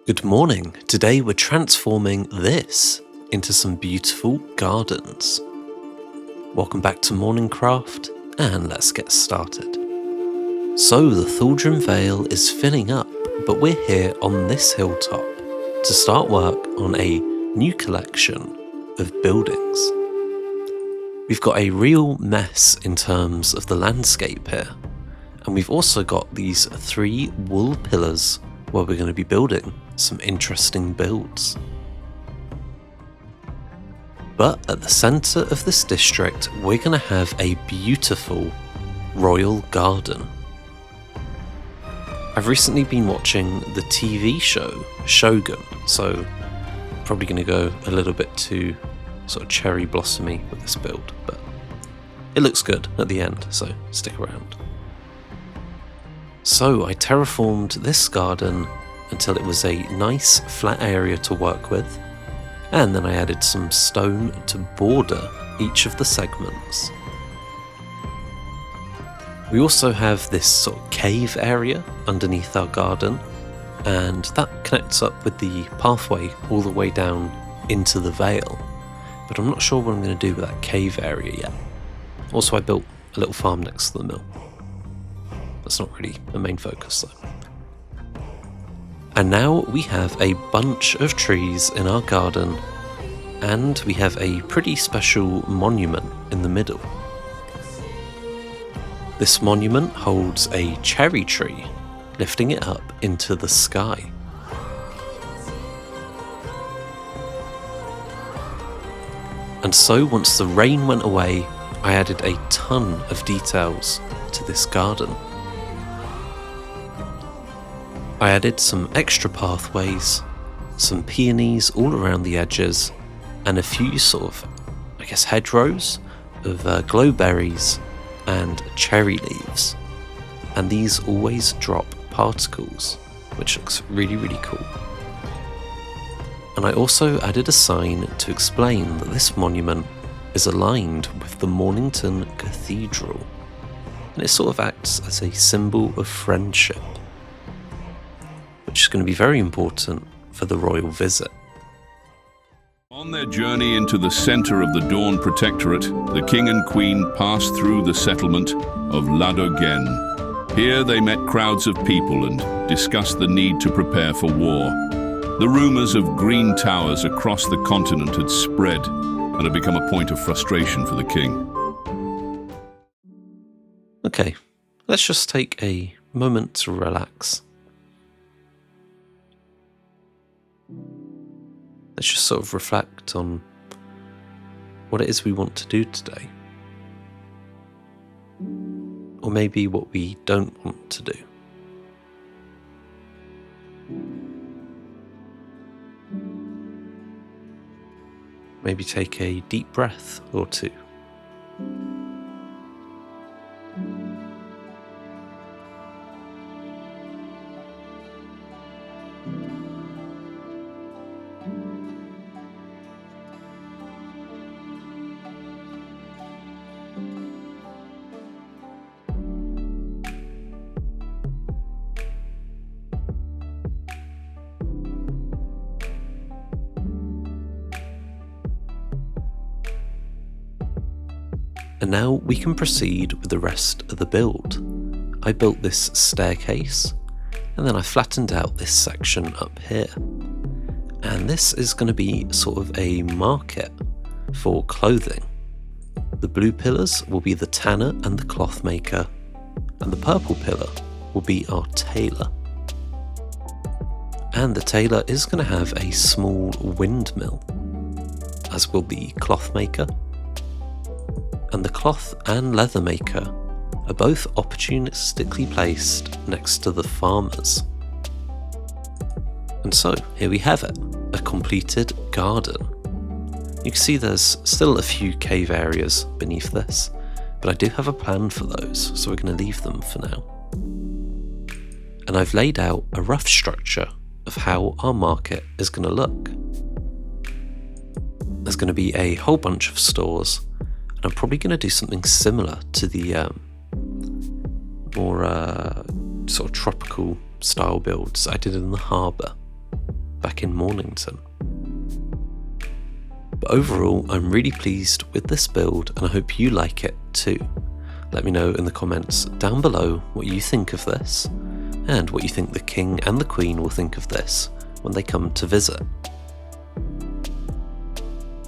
Good morning. Today we're transforming this into some beautiful gardens. Welcome back to MorningCraft, and let's get started. So the Thaldrum Vale is filling up, but we're here on this hilltop to start work on a new collection of buildings. We've got a real mess in terms of the landscape here, and we've also got these 3 wool pillars where we're going to be building some interesting builds. But at the centre of this district, we're going to have a beautiful royal garden. I've recently been watching the TV show Shogun, so probably going to go a little bit too sort of cherry blossomy with this build, but it looks good at the end, so stick around. So I terraformed this garden until it was a nice flat area to work with, and then I added some stone to border each of the segments. We also have this sort of cave area underneath our garden, and that connects up with the pathway all the way down into the vale, but I'm not sure what I'm going to do with that cave area yet. Also, I built a little farm next to the mill. That's not really the main focus though. And now we have a bunch of trees in our garden, and we have a pretty special monument in the middle. This monument holds a cherry tree, lifting it up into the sky. And so once the rain went away, I added a ton of details to this garden. I added some extra pathways, some peonies all around the edges, and a few sort of, hedgerows of glowberries and cherry leaves. And these always drop particles, which looks really, really cool. And I also added a sign to explain that this monument is aligned with the Mornington Cathedral, and it sort of acts as a symbol of friendship, which is going to be very important for the royal visit. On their journey into the centre of the Dawn Protectorate, the King and Queen passed through the settlement of Ladogen. Here they met crowds of people and discussed the need to prepare for war. The rumours of green towers across the continent had spread and had become a point of frustration for the king. Okay, let's just take a moment to relax. Let's just sort of reflect on what it is we want to do today. Or maybe what we don't want to do. Maybe take a deep breath or two. And now we can proceed with the rest of the build. I built this staircase, and then I flattened out this section up here. And this is going to be sort of a market for clothing. The blue pillars will be the tanner and the cloth maker, and the purple pillar will be our tailor. And the tailor is going to have a small windmill, as will the cloth maker. And the cloth and leather maker are both opportunistically placed next to the farmers. And so here we have it, a completed garden. You can see there's still a few cave areas beneath this, but I do have a plan for those, so we're going to leave them for now. And I've laid out a rough structure of how our market is going to look. There's going to be a whole bunch of stores, and I'm probably going to do something similar to the more sort of tropical style builds I did in the harbour. back in Mornington. But overall, I'm really pleased with this build, and I hope you like it too. Let me know in the comments down below what you think of this, and what you think the King and the Queen will think of this when they come to visit.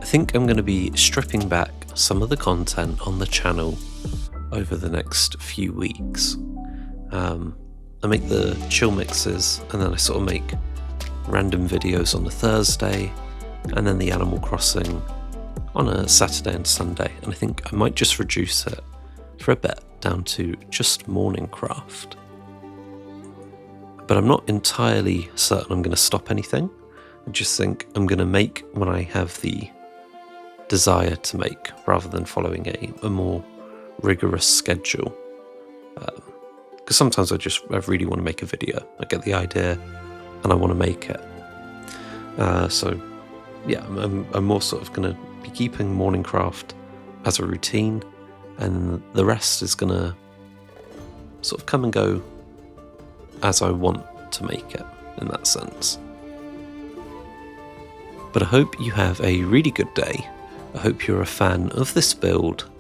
I think I'm going to be stripping back some of the content on the channel over the next few weeks. I make the chill mixes, and then I sort of make random videos on a Thursday, and then the Animal Crossing on a Saturday and Sunday, and I think I might just reduce it for a bit down to just MorningCraft. But I'm not entirely certain I'm going to stop anything. I just think I'm going to make when I have the desire to make, rather than following a more rigorous schedule. Because sometimes I really want to make a video. I get the idea and I want to make it. So yeah, I'm more sort of going to be keeping MorningCraft as a routine, and the rest is going to sort of come and go as I want to make it, in that sense. But I hope you have a really good day. I hope you're a fan of this build,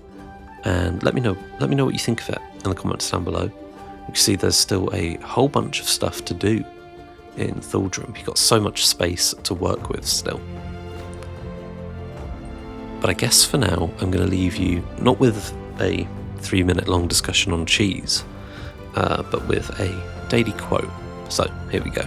and let me know what you think of it in the comments down below. You can see there's still a whole bunch of stuff to do in Thaldrum. You've got so much space to work with still. But I guess for now, I'm going to leave you not with a 3-minute long discussion on cheese, but with a daily quote. So here we go.